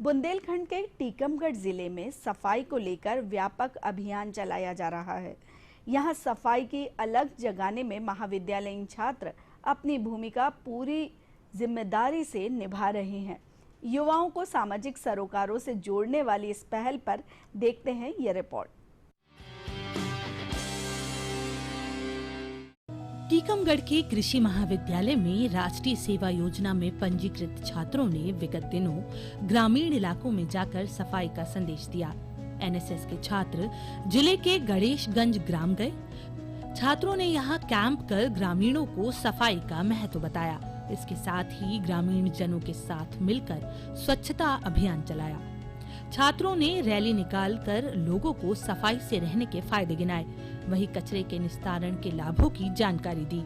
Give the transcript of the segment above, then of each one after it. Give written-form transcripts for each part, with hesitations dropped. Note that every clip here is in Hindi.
बुंदेलखंड के टीकमगढ़ जिले में सफाई को लेकर व्यापक अभियान चलाया जा रहा है। यहां सफाई की अलग जगाने में महाविद्यालयीन छात्र अपनी भूमिका पूरी जिम्मेदारी से निभा रहे हैं। युवाओं को सामाजिक सरोकारों से जोड़ने वाली इस पहल पर देखते हैं ये रिपोर्ट। टीकमगढ़ के कृषि महाविद्यालय में राष्ट्रीय सेवा योजना में पंजीकृत छात्रों ने विगत दिनों ग्रामीण इलाकों में जाकर सफाई का संदेश दिया। एनएसएस के छात्र जिले के गणेशगंज ग्राम गए। छात्रों ने यहां कैंप कर ग्रामीणों को सफाई का महत्व बताया। इसके साथ ही ग्रामीण जनों के साथ मिलकर स्वच्छता अभियान चलाया। छात्रों ने रैली निकालकर लोगों को सफाई से रहने के फायदे गिनाए, वहीं कचरे के निस्तारण के लाभों की जानकारी दी।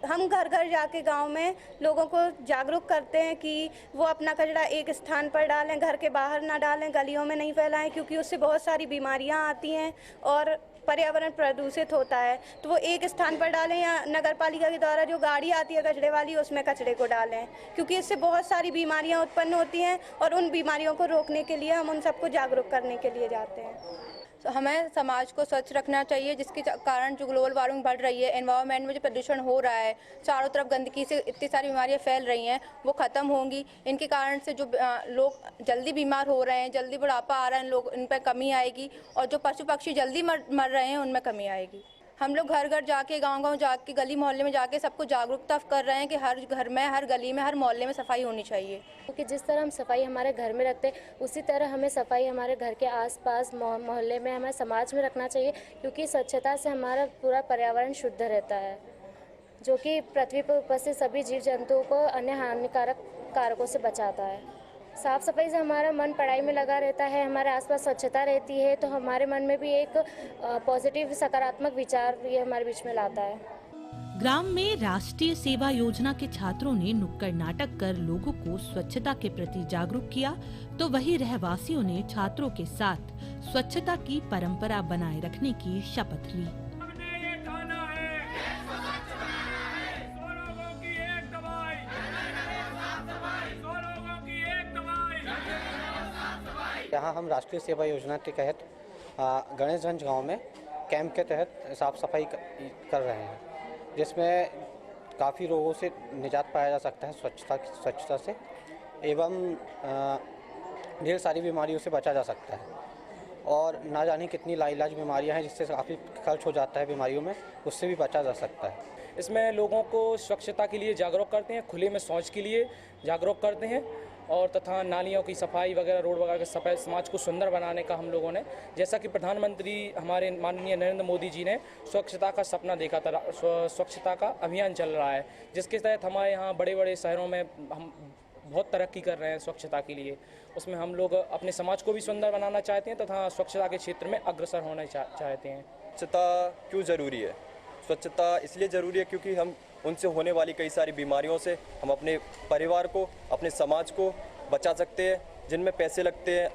हम घर घर जाके गांव में लोगों को जागरूक करते हैं कि वो अपना कचरा एक स्थान पर डालें, घर के बाहर ना डालें, गलियों में नहीं फैलाएं, क्योंकि उससे बहुत सारी बीमारियां आती हैं और पर्यावरण प्रदूषित होता है। तो वो एक स्थान पर डालें या नगर पालिका के द्वारा जो गाड़ी आती है कचरे वाली उसमें कचरे को डालें, क्योंकि इससे बहुत सारी बीमारियां उत्पन्न होती हैं और उन बीमारियों को रोकने के लिए हम उन सबको जागरूक करने के लिए जाते हैं। तो हमें समाज को स्वच्छ रखना चाहिए, जिसके कारण जो ग्लोबल वार्मिंग बढ़ रही है, एनवायरनमेंट में जो प्रदूषण हो रहा है, चारों तरफ गंदगी से इतनी सारी बीमारियां फैल रही हैं, वो ख़त्म होंगी। इनके कारण से जो लोग जल्दी बीमार हो रहे हैं, जल्दी बुढ़ापा आ रहा है, लोग इन पर कमी आएगी और जो पशु पक्षी जल्दी मर रहे हैं उनमें कमी आएगी। हम लोग घर घर जाके, गांव-गांव जाके, गली मोहल्ले में जाके सबको जागरूकता कर रहे हैं कि हर घर में, हर गली में, हर मोहल्ले में सफाई होनी चाहिए। क्योंकि जिस तरह हम सफाई हमारे घर में रखते हैं उसी तरह हमें सफाई हमारे घर के आसपास, मोहल्ले में, हमारे समाज में रखना चाहिए, क्योंकि स्वच्छता से हमारा पूरा पर्यावरण शुद्ध रहता है, जो कि पृथ्वी पर उपस्थित सभी जीव जंतुओं को अन्य हानिकारक कारकों से बचाता है। साफ सफाई से हमारा मन पढ़ाई में लगा रहता है, हमारे आसपास स्वच्छता रहती है, तो हमारे मन में भी एक पॉजिटिव सकारात्मक विचार ये हमारे बीच में लाता है। ग्राम में राष्ट्रीय सेवा योजना के छात्रों ने नुक्कड़ नाटक कर लोगों को स्वच्छता के प्रति जागरूक किया, तो वहीं रहवासियों ने छात्रों के साथ स्वच्छता की परंपरा बनाए रखने की शपथ ली। यहाँ हम राष्ट्रीय सेवा योजना के तहत गणेशगंज गांव में कैंप के तहत साफ सफाई कर रहे हैं, जिसमें काफ़ी रोगों से निजात पाया जा सकता है स्वच्छता से, एवं ढेर सारी बीमारियों से बचा जा सकता है। और ना जाने कितनी लाइलाज बीमारियां हैं जिससे काफ़ी खर्च हो जाता है बीमारियों में, उससे भी बचा जा सकता है। इसमें लोगों को स्वच्छता के लिए जागरूक करते हैं, खुले में शौच के लिए जागरूक करते हैं और तथा नालियों की सफाई वगैरह, रोड वगैरह की सफाई, समाज को सुंदर बनाने का हम लोगों ने, जैसा कि प्रधानमंत्री हमारे माननीय नरेंद्र मोदी जी ने स्वच्छता का सपना देखा था, स्वच्छता का अभियान चल रहा है, जिसके तहत हमारे यहाँ बड़े बड़े शहरों में हम बहुत तरक्की कर रहे हैं स्वच्छता के लिए। उसमें हम लोग अपने समाज को भी सुंदर बनाना चाहते हैं तथा स्वच्छता के क्षेत्र में अग्रसर होना चाहते हैं। स्वच्छता क्यों ज़रूरी है? स्वच्छता इसलिए ज़रूरी है क्योंकि हम उनसे होने वाली कई सारी बीमारियों से हम अपने परिवार को, अपने समाज को बचा सकते हैं, जिनमें पैसे लगते हैं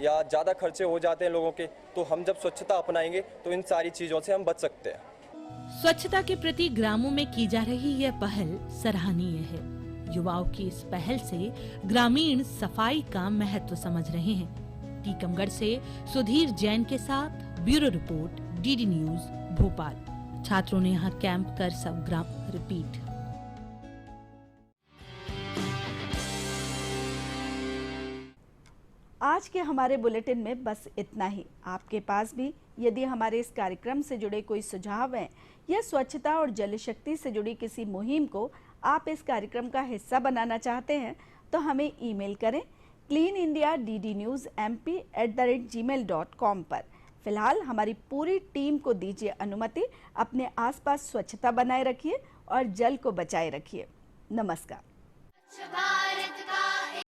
या ज़्यादा खर्चे हो जाते हैं लोगों के। तो हम जब स्वच्छता अपनाएंगे तो इन सारी चीज़ों से हम बच सकते हैं। स्वच्छता के प्रति ग्रामों में की जा रही यह पहल सराहनीय है। युवाओं की इस पहल से ग्रामीण सफाई का महत्व समझ रहे हैं। टीकमगढ़ से सुधीर जैन के साथ bureau report, DD news, Bhopal. छात्रों ने यहाँ कैंप कर सब ग्राम रिपीट। आज के हमारे बुलेटिन में बस इतना ही। आपके पास भी यदि हमारे इस कार्यक्रम से जुड़े कोई सुझाव हैं या स्वच्छता और जल शक्ति से जुड़ी किसी मुहिम को आप इस कार्यक्रम का हिस्सा बनाना चाहते हैं तो हमें ईमेल करें cleanindiaddnewsmp@gmail.com पर। फिलहाल हमारी पूरी टीम को दीजिए अनुमति, अपने आसपास स्वच्छता बनाए रखिए और जल को बचाए रखिए। नमस्कार।